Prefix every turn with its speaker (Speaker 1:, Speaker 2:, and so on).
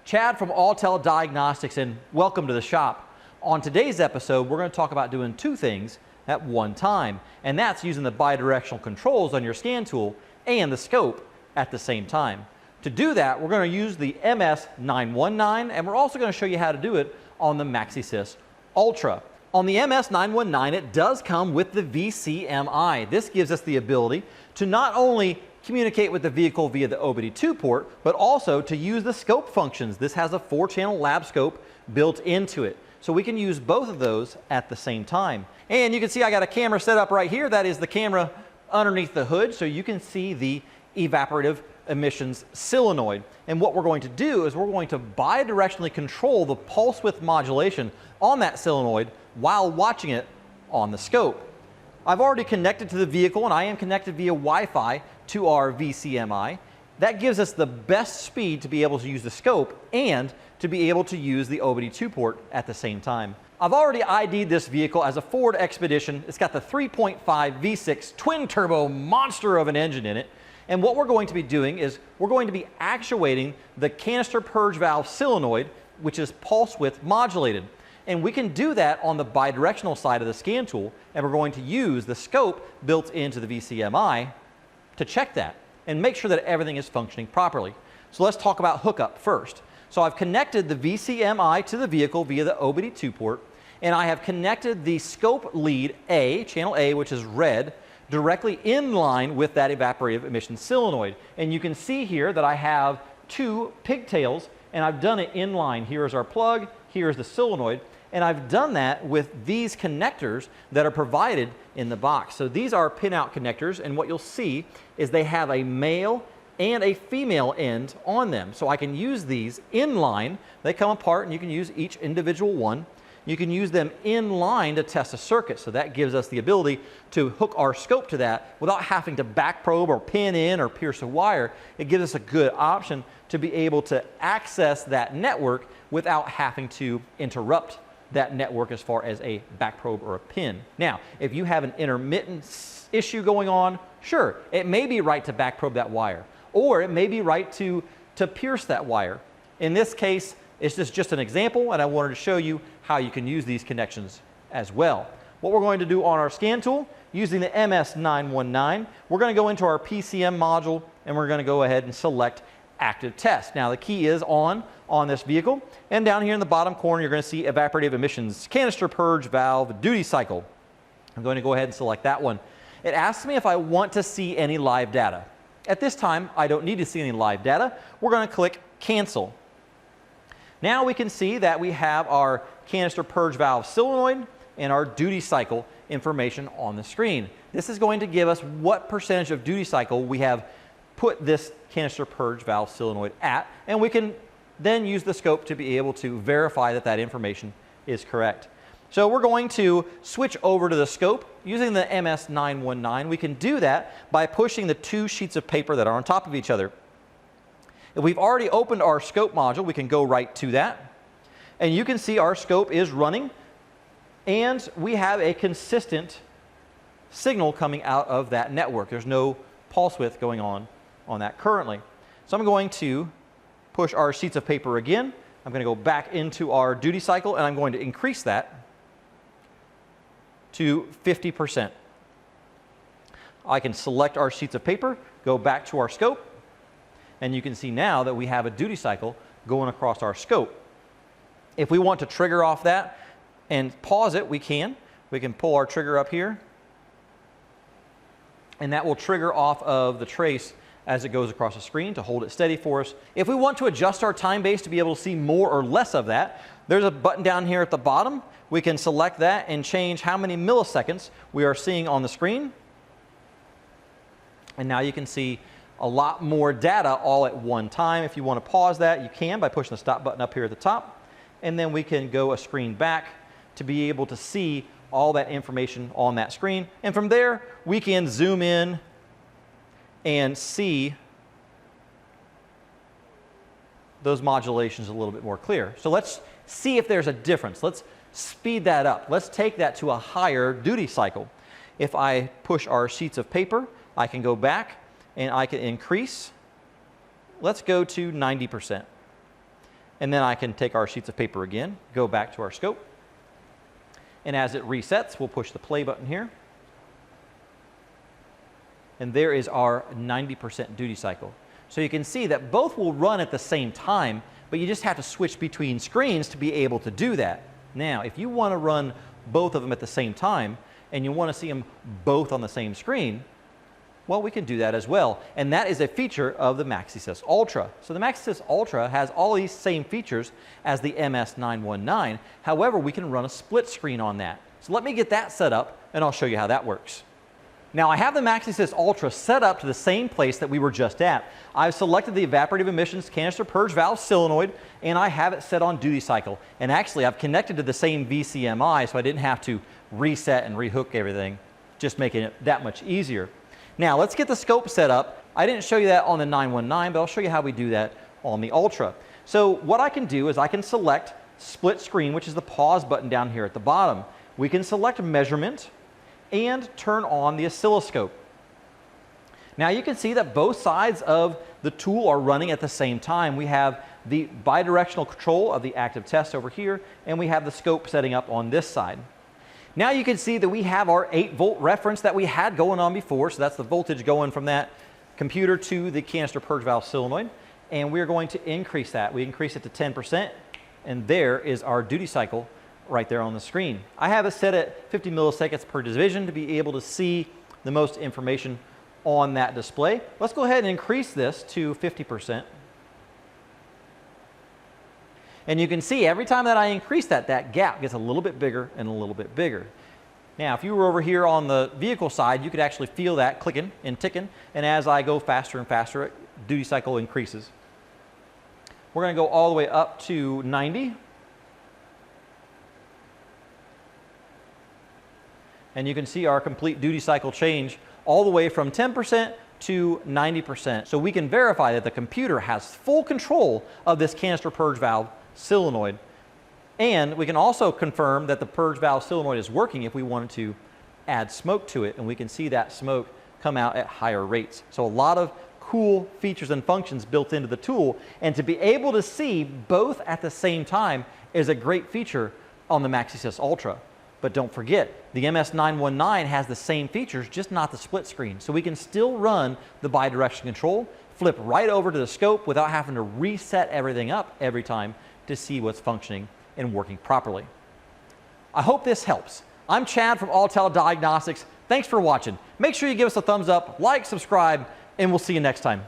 Speaker 1: Chad from Autel Diagnostics, and welcome to the shop. On today's episode, we're going to talk about doing two things at one time, and that's using the bidirectional controls on your scan tool and the scope at the same time. To do that, we're going to use the MS919, and we're also going to show you how to do it on the MaxiSYS Ultra. On the MS919, it does come with the VCMI. This gives us the ability to not only communicate with the vehicle via the OBD2 port, but also to use the scope functions. This has a 4-channel lab scope built into it. So we can use both of those at the same time. And you can see I got a camera set up right here. That is the camera underneath the hood, so you can see the evaporative emissions solenoid. And what we're going to do is we're going to bidirectionally control the pulse width modulation on that solenoid while watching it on the scope. I've already connected to the vehicle, and I am connected via Wi-Fi to our VCMI. That gives us the best speed to be able to use the scope and to be able to use the OBD2 port at the same time. I've already ID'd this vehicle as a Ford Expedition. It's got the 3.5 V6 twin turbo monster of an engine in it. And what we're going to be doing is we're going to be actuating the canister purge valve solenoid, which is pulse width modulated. And we can do that on the bidirectional side of the scan tool, and we're going to use the scope built into the VCMI to check that and make sure that everything is functioning properly. So let's talk about hookup first. So I've connected the VCMI to the vehicle via the OBD2 port, and I have connected the scope lead A, channel A, which is red, directly in line with that evaporative emission solenoid. And you can see here that I have two pigtails, and I've done it in line. Here is our plug, here is the solenoid, and I've done that with these connectors that are provided in the box. So these are pin-out connectors, and what you'll see is they have a male and a female end on them. So I can use these in line. They come apart, and you can use each individual one. You can use them in line to test a circuit. So that gives us the ability to hook our scope to that without having to back probe or pin in or pierce a wire. It gives us a good option to be able to access that network without having to interrupt that network as far as a back probe or a pin. Now, if you have an intermittence issue going on, sure, it may be right to back probe that wire, or it may be right to pierce that wire. In this case, it's just an example, and I wanted to show you how you can use these connections as well. What we're going to do on our scan tool, using the MS919, we're going to go into our PCM module, and we're going to go ahead and select active test. Now the key is on this vehicle, and down here in the bottom corner you're going to see evaporative emissions canister purge valve duty cycle. I'm going to go ahead and select that one. It asks me if I want to see any live data. At this time I don't need to see any live data. We're going to click cancel. Now we can see that we have our canister purge valve solenoid and our duty cycle information on the screen. This is going to give us what percentage of duty cycle we have put this canister purge valve solenoid at, and we can then use the scope to be able to verify that that information is correct. So we're going to switch over to the scope using the MS919. We can do that by pushing the two sheets of paper that are on top of each other. If we've already opened our scope module, we can go right to that, and you can see our scope is running, and we have a consistent signal coming out of that network. There's no pulse width going on that currently. So I'm going to push our sheets of paper again. I'm going to go back into our duty cycle, and I'm going to increase that to 50%. I can select our sheets of paper, go back to our scope, and you can see now that we have a duty cycle going across our scope. If we want to trigger off that and pause it, we can. We can pull our trigger up here, and that will trigger off of the trace as it goes across the screen to hold it steady for us. If we want to adjust our time base to be able to see more or less of that, there's a button down here at the bottom. We can select that and change how many milliseconds we are seeing on the screen. And now you can see a lot more data all at one time. If you want to pause that, you can by pushing the stop button up here at the top. And then we can go a screen back to be able to see all that information on that screen. And from there, we can zoom in and see those modulations a little bit more clear. So let's see if there's a difference. Let's speed that up. Let's take that to a higher duty cycle. If I push our sheets of paper, I can go back and I can increase. Let's go to 90%. And then I can take our sheets of paper again, go back to our scope. And as it resets, we'll push the play button here. And there is our 90% duty cycle. So you can see that both will run at the same time, but you just have to switch between screens to be able to do that. Now, if you want to run both of them at the same time, and you want to see them both on the same screen, well, we can do that as well. And that is a feature of the MaxiSYS Ultra. So the MaxiSYS Ultra has all these same features as the MS919. However, we can run a split screen on that. So let me get that set up, and I'll show you how that works. Now, I have the MaxiSYS Ultra set up to the same place that we were just at. I've selected the evaporative emissions canister purge valve solenoid, and I have it set on duty cycle. And actually, I've connected to the same VCMI, so I didn't have to reset and rehook everything, just making it that much easier. Now, let's get the scope set up. I didn't show you that on the 919, but I'll show you how we do that on the Ultra. So what I can do is I can select split screen, which is the pause button down here at the bottom. We can select measurement and turn on the oscilloscope. Now you can see that both sides of the tool are running at the same time. We have the bidirectional control of the active test over here, and we have the scope setting up on this side. Now you can see that we have our 8-volt reference that we had going on before, so that's the voltage going from that computer to the canister purge valve solenoid, and we're going to increase that. We increase it to 10%, and there is our duty cycle right there on the screen. I have it set at 50 milliseconds per division to be able to see the most information on that display. Let's go ahead and increase this to 50%. And you can see every time that I increase that, that gap gets a little bit bigger and a little bit bigger. Now, if you were over here on the vehicle side, you could actually feel that clicking and ticking. And as I go faster and faster, duty cycle increases. We're going to go all the way up to 90. And you can see our complete duty cycle change all the way from 10% to 90%. So we can verify that the computer has full control of this canister purge valve solenoid. And we can also confirm that the purge valve solenoid is working if we wanted to add smoke to it. And we can see that smoke come out at higher rates. So a lot of cool features and functions built into the tool. And to be able to see both at the same time is a great feature on the MaxiSYS Ultra. But don't forget, the MS919 has the same features, just not the split screen. So we can still run the bidirectional control, flip right over to the scope without having to reset everything up every time to see what's functioning and working properly. I hope this helps. I'm Chad from Autel Diagnostics. Thanks for watching. Make sure you give us a thumbs up, like, subscribe, and we'll see you next time.